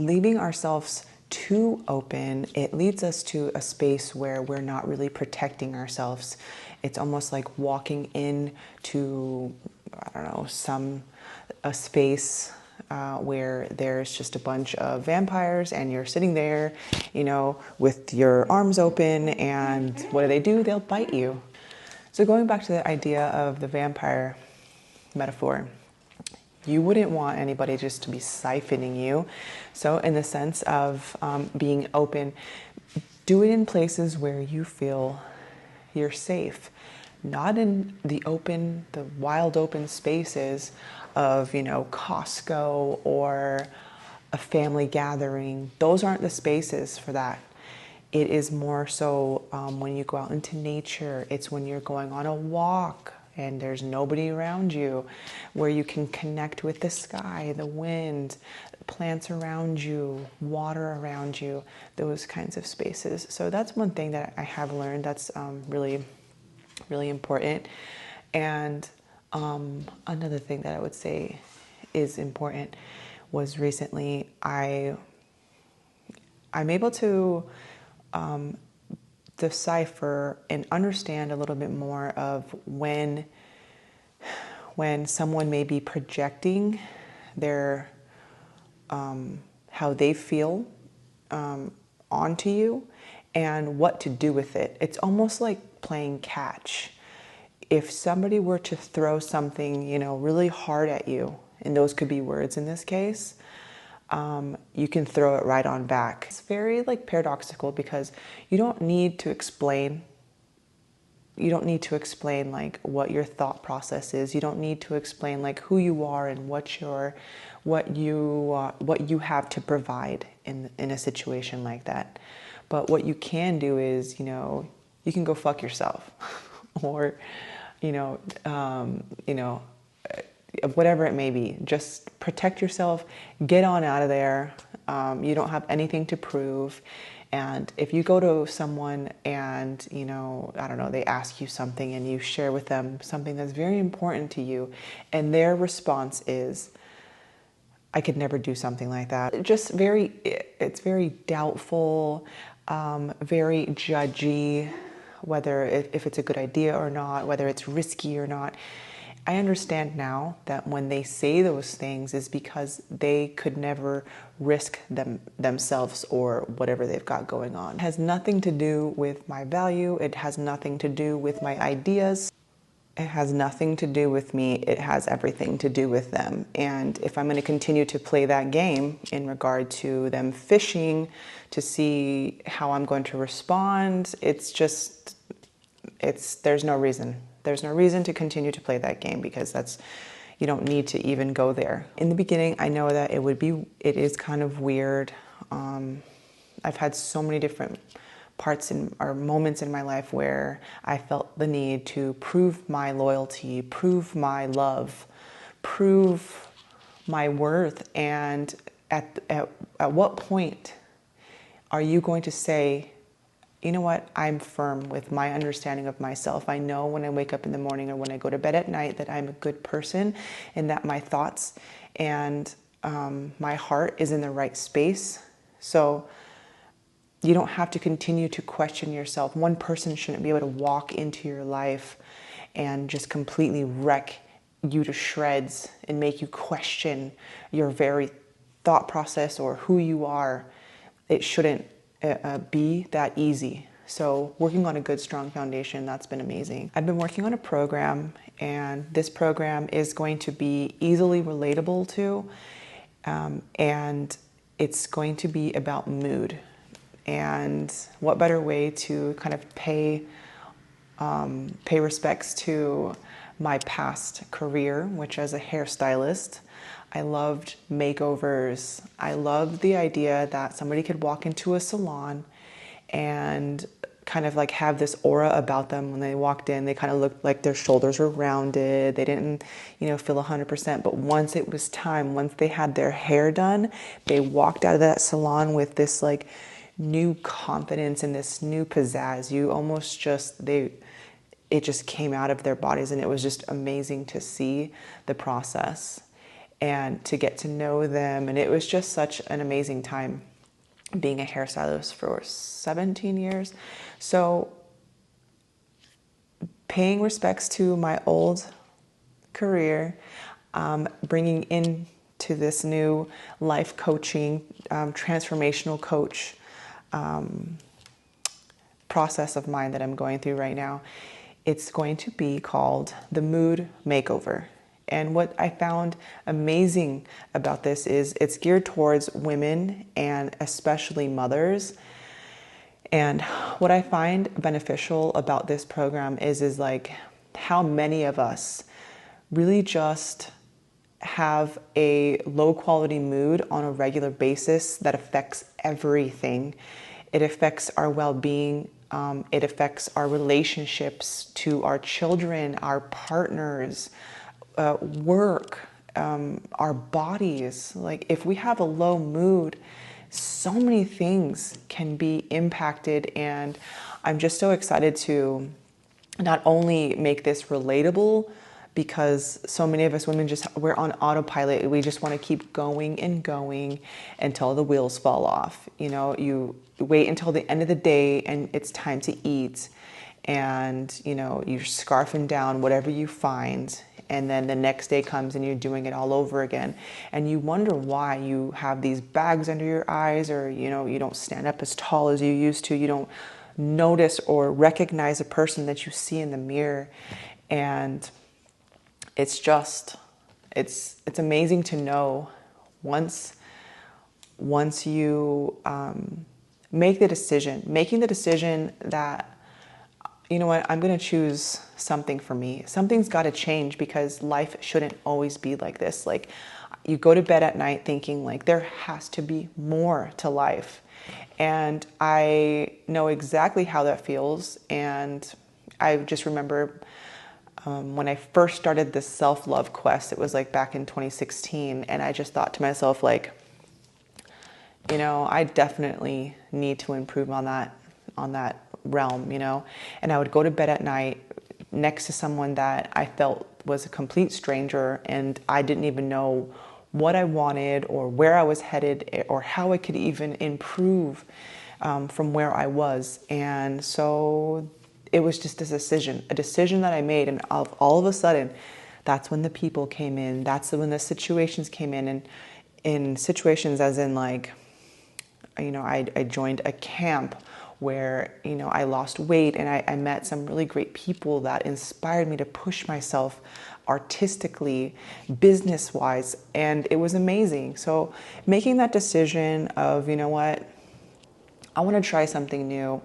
Leaving ourselves too open, it leads us to a space where we're not really protecting ourselves. It's almost like walking into, I don't know, a space where there's just a bunch of vampires and you're sitting there, with your arms open, and what do? They'll bite you. So going back to the idea of the vampire metaphor, you wouldn't want anybody just to be siphoning you. So in the sense of being open, do it in places where you feel you're safe, not in the wild open spaces of, Costco or a family gathering. Those aren't the spaces for that. It is more so when you go out into nature. It's when you're going on a walk and there's nobody around you, where you can connect with the sky, the wind, plants around you, water around you, those kinds of spaces. So that's one thing that I have learned that's really, really important. And another thing that I would say is important was recently I'm able to decipher and understand a little bit more of when someone may be projecting their how they feel onto you, and what to do with it. It's almost like playing catch. If somebody were to throw something, really hard at you, and those could be words in this case, you can throw it right on back. It's very paradoxical, because you don't need to explain. You don't need to explain what your thought process is. You don't need to explain who you are and what you have to provide in a situation like that. But what you can do is, you can go fuck yourself, or whatever it may be. Just protect yourself, get on out of there. You don't have anything to prove. And if you go to someone and, I don't know, they ask you something and you share with them something that's very important to you, and their response is, I could never do something like that. It's very doubtful, very judgy, whether if it's a good idea or not, whether it's risky or not. I understand now that when they say those things is because they could never risk themselves or whatever they've got going on. It has nothing to do with my value. It has nothing to do with my ideas. It has nothing to do with me. It has everything to do with them. And if I'm going to continue to play that game in regard to them fishing to see how I'm going to respond, there's no reason. There's no reason to continue to play that game, because you don't need to even go there. In the beginning, I know that it is kind of weird. I've had so many different parts or moments in my life where I felt the need to prove my loyalty, prove my love, prove my worth. And at what point are you going to say, you know what, I'm firm with my understanding of myself. I know when I wake up in the morning or when I go to bed at night that I'm a good person, and that my thoughts and my heart is in the right space. So you don't have to continue to question yourself. One person shouldn't be able to walk into your life and just completely wreck you to shreds and make you question your very thought process or who you are. It shouldn't be that easy. So working on a good, strong foundation, that's been amazing. I've been working on a program, and this program is going to be easily relatable to, and it's going to be about mood. And what better way to kind of pay respects to my past career, which as a hairstylist, I loved makeovers. I loved the idea that somebody could walk into a salon and kind of have this aura about them when they walked in. They kind of looked like their shoulders were rounded. They didn't, feel 100%. But once it was time, once they had their hair done, they walked out of that salon with this new confidence and this new pizzazz. It just came out of their bodies, and it was just amazing to see the process. and to get to know them. And it was just such an amazing time being a hairstylist for 17 years. So paying respects to my old career, bringing into this new life coaching, transformational coach process of mine that I'm going through right now. It's going to be called the Mood Makeover. And what I found amazing about this is it's geared towards women and especially mothers. And what I find beneficial about this program is like how many of us really just have a low quality mood on a regular basis that affects everything. It affects our well-being. It affects our relationships to our children, our partners, work, our bodies. Like if we have a low mood, so many things can be impacted. And I'm just so excited to not only make this relatable, because so many of us women we're on autopilot. We just want to keep going and going until the wheels fall off. You know, you wait until the end of the day and it's time to eat, and you know, you're scarfing down whatever you find, and then the next day comes and you're doing it all over again, and you wonder why you have these bags under your eyes, or you know, you don't stand up as tall as you used to, you don't notice or recognize a person that you see in the mirror. And it's just, it's amazing to know once you making the decision that, you know what, I'm going to choose something for me. Something's got to change, because life shouldn't always be like this. Like you go to bed at night thinking like there has to be more to life. And I know exactly how that feels. And I just remember when I first started this self-love quest, it was like back in 2016. And I just thought to myself, like, you know, I definitely need to improve on that realm, you know. And I would go to bed at night next to someone that I felt was a complete stranger, and I didn't even know what I wanted or where I was headed or how I could even improve from where I was. And so it was just a decision that I made. And all of a sudden, that's when the people came in. That's when the situations came in. And in situations as in like, you know, I joined a camp where, you know, I lost weight, and I met some really great people that inspired me to push myself artistically, business-wise, and it was amazing. So making that decision of, you know what, I want to try something new.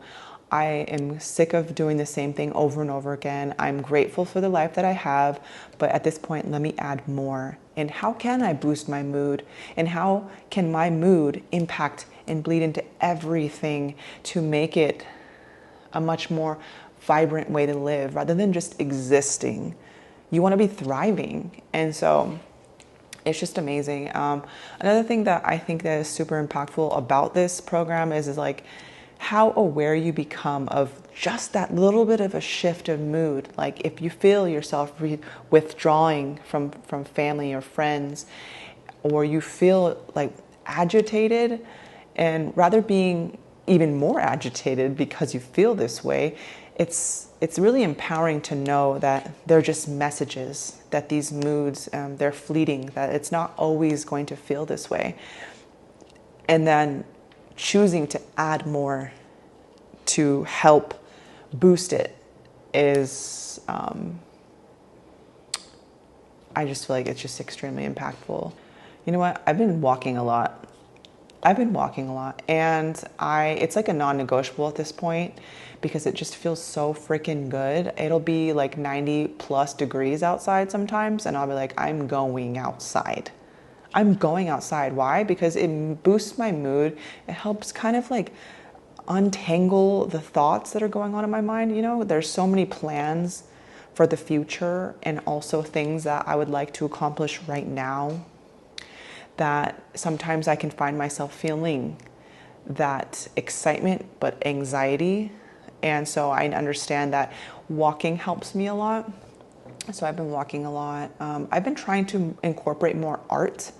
I am sick of doing the same thing over and over again. I'm grateful for the life that I have, but at this point, let me add more. And how can I boost my mood? And how can my mood impact and bleed into everything to make it a much more vibrant way to live rather than just existing? You want to be thriving. And so it's just amazing. Another thing that I think that is super impactful about this program is like how aware you become of just that little bit of a shift of mood. Like if you feel yourself withdrawing from family or friends, or you feel like agitated, and rather being even more agitated because you feel this way, it's really empowering to know that they're just messages, that these moods, they're fleeting, that it's not always going to feel this way. And then choosing to add more to help boost it is, I just feel like it's just extremely impactful. You know what? I've been walking a lot, and it's like a non-negotiable at this point, because it just feels so freaking good. It'll be like 90 plus degrees outside sometimes, and I'll be like, I'm going outside. Why? Because it boosts my mood. It helps kind of like untangle the thoughts that are going on in my mind. You know, there's so many plans for the future, and also things that I would like to accomplish right now, that sometimes I can find myself feeling that excitement but anxiety. And so I understand that walking helps me a lot. So I've been walking a lot. I've been trying to incorporate more art.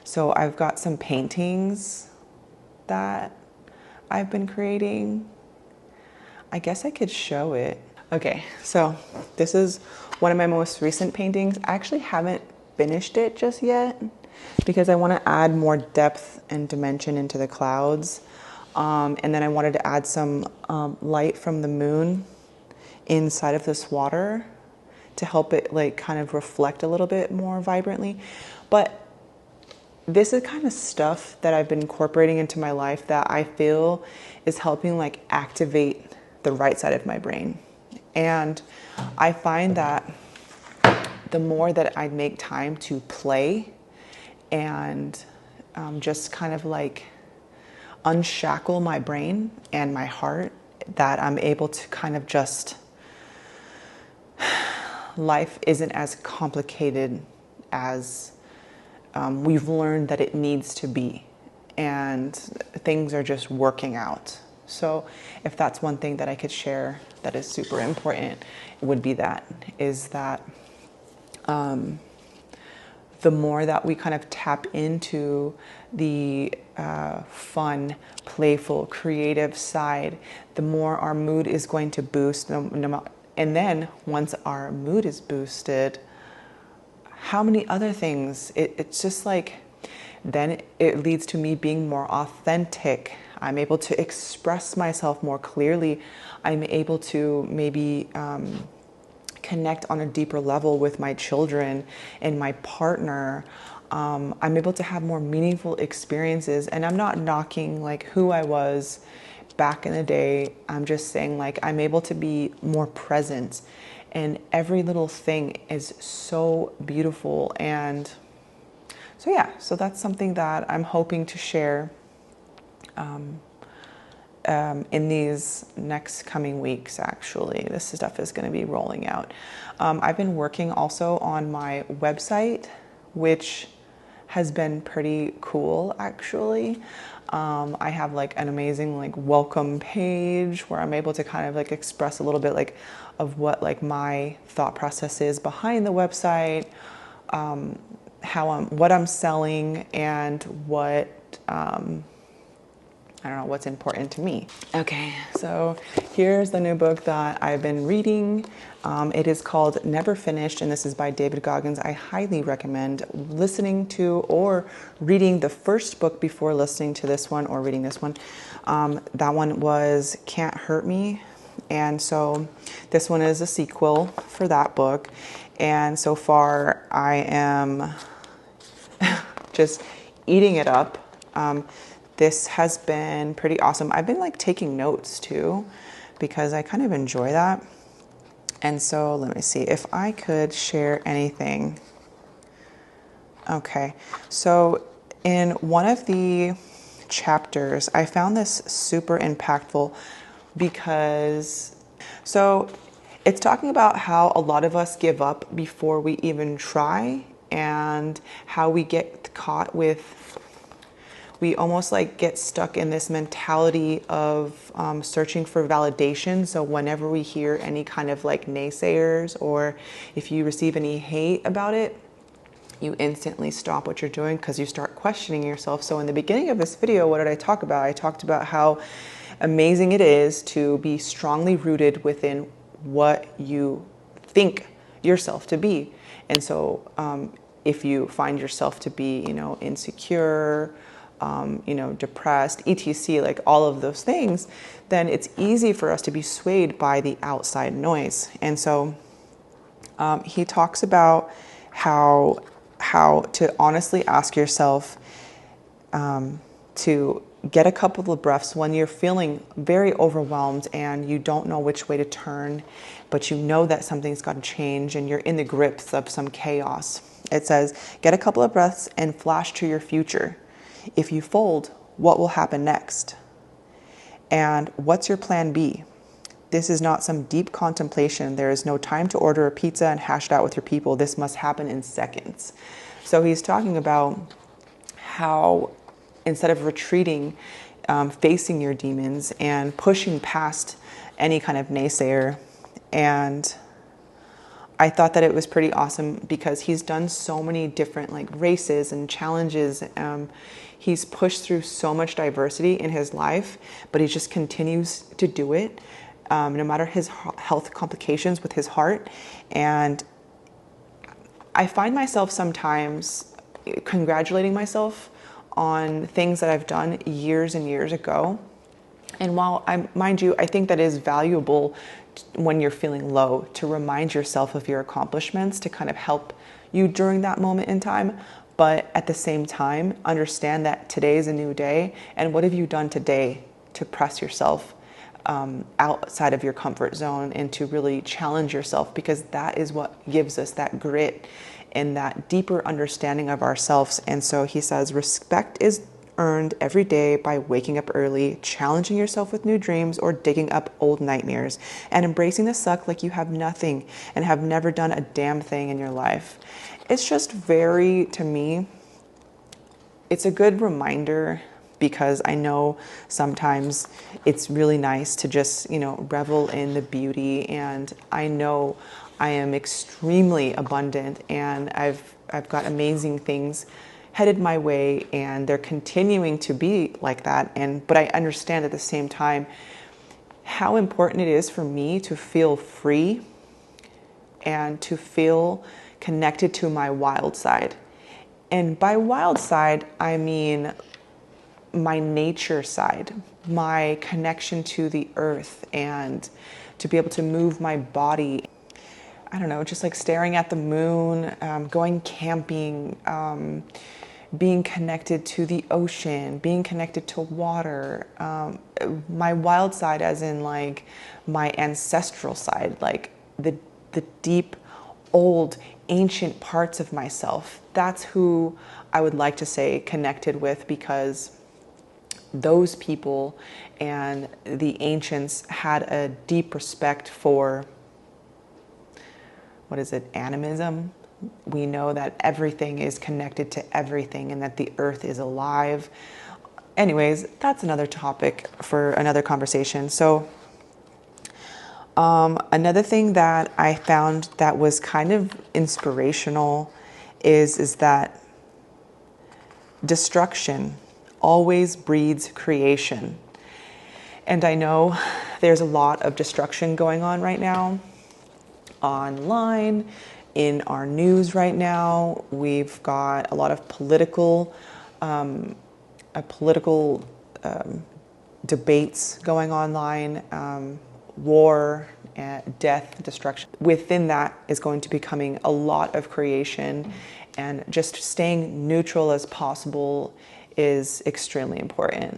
So I've got some paintings that I've been creating. I guess I could show it. Okay, so this is one of my most recent paintings. I actually haven't finished it just yet because I want to add more depth and dimension into the clouds. And then I wanted to add some light from the moon inside of this water to help it like kind of reflect a little bit more vibrantly. But this is kind of stuff that I've been incorporating into my life that I feel is helping like activate the right side of my brain. And I find that the more that I make time to play and just kind of like unshackle my brain and my heart, that I'm able to kind of just, life isn't as complicated as we've learned that it needs to be, and things are just working out. So if that's one thing that I could share that is super important, it would be that, is that the more that we kind of tap into the fun, playful, creative side, the more our mood is going to boost. And then once our mood is boosted, how many other things? It's just like, then it leads to me being more authentic. I'm able to express myself more clearly. I'm able to maybe connect on a deeper level with my children and my partner. I'm able to have more meaningful experiences, and I'm not knocking like who I was back in the day. I'm just saying like I'm able to be more present, and every little thing is so beautiful. And so yeah, so that's something that I'm hoping to share in these next coming weeks. Actually, this stuff is going to be rolling out. I've been working also on my website, which has been pretty cool actually. I have like an amazing like welcome page where I'm able to kind of like express a little bit like of what like my thought process is behind the website, what I'm selling, and what I don't know, what's important to me. Okay, so here's the new book that I've been reading. It is called Never Finished, and this is by David Goggins. I highly recommend listening to or reading the first book before listening to this one or reading this one. That one was Can't Hurt Me. And so this one is a sequel for that book. And so far I am just eating it up. This has been pretty awesome. I've been like taking notes too, because I kind of enjoy that. And so let me see if I could share anything. Okay, so in one of the chapters, I found this super impactful because, so it's talking about how a lot of us give up before we even try, and how we get caught with, we almost like get stuck in this mentality of searching for validation. So whenever we hear any kind of like naysayers, or if you receive any hate about it, you instantly stop what you're doing because you start questioning yourself. So in the beginning of this video, what did I talk about? I talked about how amazing it is to be strongly rooted within what you think yourself to be. And so if you find yourself to be, insecure, depressed, etc., like all of those things, then it's easy for us to be swayed by the outside noise. And so he talks about how to honestly ask yourself to get a couple of breaths when you're feeling very overwhelmed and you don't know which way to turn, but you know that something's got to change and you're in the grips of some chaos. It says, get a couple of breaths and flash to your future. If you fold, what will happen next? And what's your plan B? This is not some deep contemplation. There is no time to order a pizza and hash it out with your people. This must happen in seconds. So he's talking about how instead of retreating, facing your demons and pushing past any kind of naysayer and I thought that it was pretty awesome because he's done so many different like races and challenges. He's pushed through so much diversity in his life, but he just continues to do it, no matter his health complications with his heart. And I find myself sometimes congratulating myself on things that I've done years and years ago. And while mind you, I think that is valuable when you're feeling low, to remind yourself of your accomplishments to kind of help you during that moment in time. But at the same time, understand that today is a new day. And what have you done today to press yourself outside of your comfort zone and to really challenge yourself? Because that is what gives us that grit and that deeper understanding of ourselves. And so he says, respect is earned every day by waking up early, challenging yourself with new dreams, or digging up old nightmares, and embracing the suck like you have nothing and have never done a damn thing in your life. It's just very, to me, it's a good reminder, because I know sometimes it's really nice to just, revel in the beauty. And I know I am extremely abundant, and I've got amazing things headed my way, and they're continuing to be like that. But I understand at the same time how important it is for me to feel free and to feel connected to my wild side. And by wild side, I mean my nature side, my connection to the earth, and to be able to move my body. I don't know, just like staring at the moon, going camping, being connected to the ocean, being connected to water. My wild side, as in like my ancestral side, like the deep, old, ancient parts of myself. That's who I would like to say connected with, because those people and the ancients had a deep respect for, animism. We know that everything is connected to everything and that the earth is alive. Anyways, that's another topic for another conversation. So another thing that I found that was kind of inspirational is that destruction always breeds creation. And I know there's a lot of destruction going on right now online, in our news right now. We've got a lot of political debates going online, war, death, destruction. Within that is going to be coming a lot of creation, and just staying neutral as possible is extremely important.